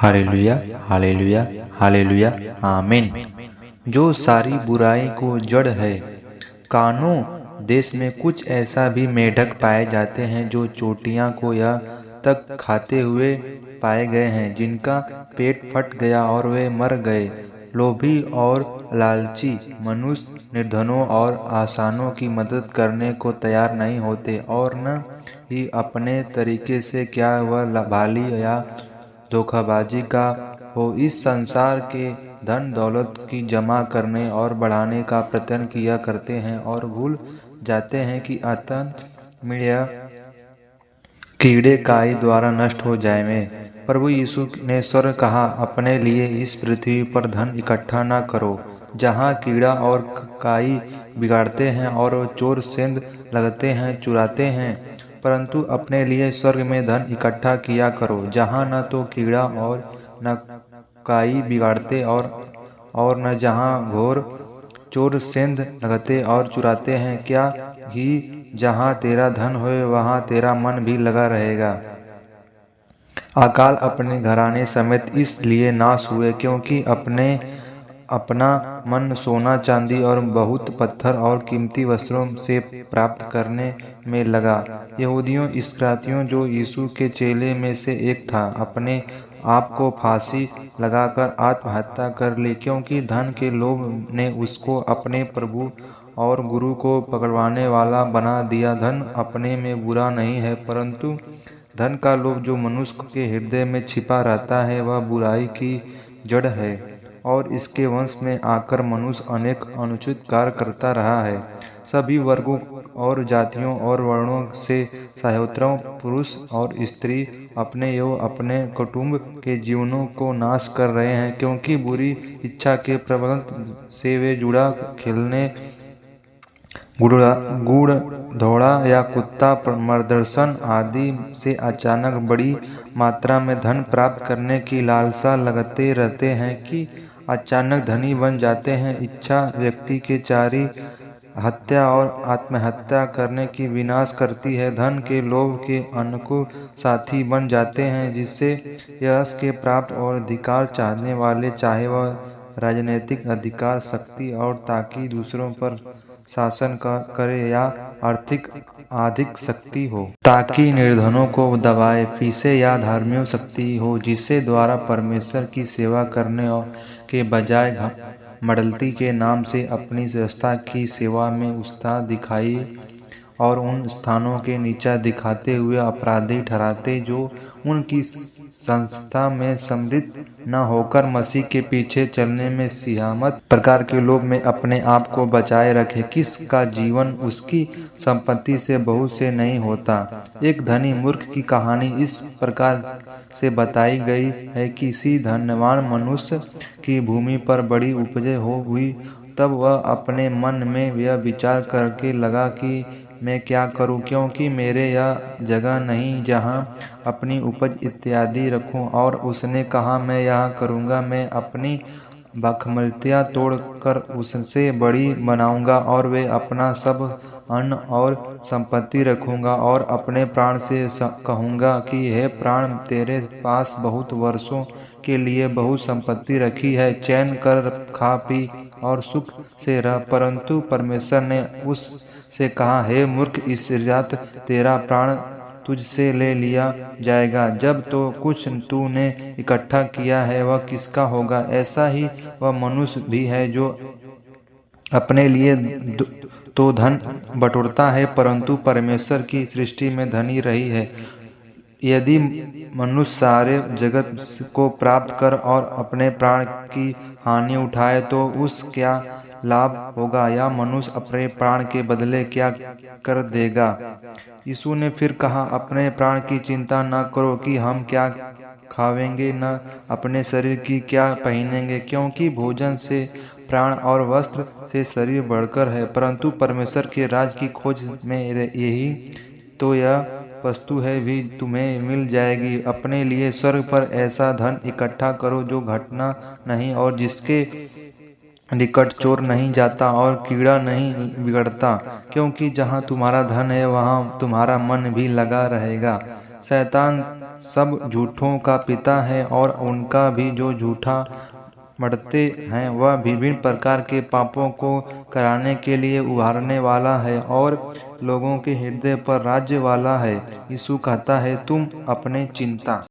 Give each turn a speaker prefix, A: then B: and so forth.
A: Hallelujah, hallelujah, hallelujah, आमीन। जो सारी बुराई को जड़ है। कानो देश में कुछ ऐसा भी मेढक पाए जाते हैं जो चोटियों को यह तक खाते हुए पाए गए हैं, जिनका पेट फट गया और वे मर गए। लोभी और लालची मनुष्य निर्धनों और आसानों की मदद करने को तैयार नहीं होते, और न ही अपने तरीके से क्या वह भाली या धोखाबाजी का हो इस संसार के धन दौलत की जमा करने और बढ़ाने का प्रयत्न किया करते हैं, और भूल जाते हैं कि अंत में यह कीड़े काई द्वारा नष्ट हो जाएंगे। प्रभु यीशु ने स्वर्ग कहा, अपने लिए इस पृथ्वी पर धन इकट्ठा न करो, जहाँ कीड़ा और काई बिगाड़ते हैं और चोर सेंध लगते हैं चुराते हैं, परंतु अपने लिए स्वर्ग में धन इकट्ठा किया करो, जहाँ न तो कीड़ा और न काई बिगाड़ते और न जहाँ घोर चोर सेंध लगते और चुराते हैं। क्या ही जहाँ तेरा धन होए वहाँ तेरा मन भी लगा रहेगा। अकाल अपने घराने समेत इसलिए नाश हुए क्योंकि अपना मन सोना चांदी और बहुत पत्थर और कीमती वस्त्रों से प्राप्त करने में लगा। यहूदियों इस्करियोती जो यीशु के चेले में से एक था, अपने आप को फांसी लगाकर आत्महत्या कर ली, क्योंकि धन के लोभ ने उसको अपने प्रभु और गुरु को पकड़वाने वाला बना दिया। धन अपने में बुरा नहीं है, परंतु धन का लोभ जो मनुष्य के हृदय में छिपा रहता है वह बुराई की जड़ है, और इसके वंश में आकर मनुष्य अनेक अनुचित कार्य करता रहा है। सभी वर्गों और जातियों और वर्णों से सहोदरों, पुरुष और स्त्री अपने एवं अपने कुटुंब के जीवनों को नाश कर रहे हैं, क्योंकि बुरी इच्छा के प्रबल से वे जुड़ा खेलने गुड़ धोड़ा या कुत्ता प्रदर्शन आदि से अचानक बड़ी मात्रा में धन प्राप्त करने की लालसा लगते रहते हैं कि अचानक धनी बन जाते हैं। इच्छा व्यक्ति के चारी हत्या और आत्महत्या करने की विनाश करती है। धन के लोभ के अनुकूल साथी बन जाते हैं, जिससे यश के प्राप्त और अधिकार चाहने वाले, चाहे वह राजनीतिक अधिकार, शक्ति और ताकि दूसरों पर शासन करे या आर्थिक शक्ति हो, ताकि निर्धनों को दबाए पीसे, या धार्मिक शक्ति हो जिससे द्वारा परमेश्वर की सेवा करने के बजाय मडलती के नाम से अपनी संस्था की सेवा में उत्साह दिखाई और उन स्थानों के नीचा दिखाते हुए अपराधी ठहराते जो उनकी संस्था में सम्मिलित न होकर मसीह के पीछे चलने में सियामत प्रकार के लोग में अपने आप को बचाए रखे। किस का जीवन उसकी संपत्ति से बहुत से नहीं होता। एक धनी मूर्ख की कहानी इस प्रकार से बताई गई है कि किसी धनवान मनुष्य की भूमि पर बड़ी उपज हुई। तब वह अपने मन में यह विचार करके लगा कि मैं क्या करूं, क्योंकि मेरे यह जगह नहीं जहां अपनी उपज इत्यादि रखूं। और उसने कहा, मैं यह करूंगा, मैं अपनी बखमलियाँ तोड़कर उससे बड़ी बनाऊंगा और वे अपना सब अन्न और संपत्ति रखूंगा, और अपने प्राण से कहूंगा कि हे प्राण, तेरे पास बहुत वर्षों के लिए बहुत संपत्ति रखी है, चैन कर खा पी और सुख से रह। परंतु परमेश्वर ने उससे कहा, हे मूर्ख, इस रात तेरा प्राण तुझसे ले लिया जाएगा। जब तो कुछ तूने इकट्ठा किया है वह किसका होगा। ऐसा ही वह मनुष्य भी है जो अपने लिए तो धन बटोरता है, परंतु परमेश्वर की सृष्टि में धनी रही है। यदि मनुष्य सारे जगत को प्राप्त कर और अपने प्राण की हानि उठाए तो उस क्या लाभ होगा, या मनुष्य अपने प्राण के बदले क्या कर देगा। यीशु ने फिर कहा, अपने प्राण की चिंता न करो कि हम क्या खावेंगे, न अपने शरीर की क्या पहनेंगे, क्योंकि भोजन से प्राण और वस्त्र से शरीर बढ़कर है। परंतु परमेश्वर के राज की खोज में यही तो यह वस्तु है भी तुम्हें मिल जाएगी। अपने लिए स्वर्ग पर ऐसा धन इकट्ठा करो जो घटना नहीं और जिसके निकट चोर नहीं जाता और कीड़ा नहीं बिगड़ता, क्योंकि जहाँ तुम्हारा धन है वहाँ तुम्हारा मन भी लगा रहेगा। शैतान सब झूठों का पिता है और उनका भी जो झूठा मरते हैं वह विभिन्न प्रकार के पापों को कराने के लिए उभारने वाला है और लोगों के हृदय पर राज्य वाला है। यीशु कहता है, तुम अपने चिंता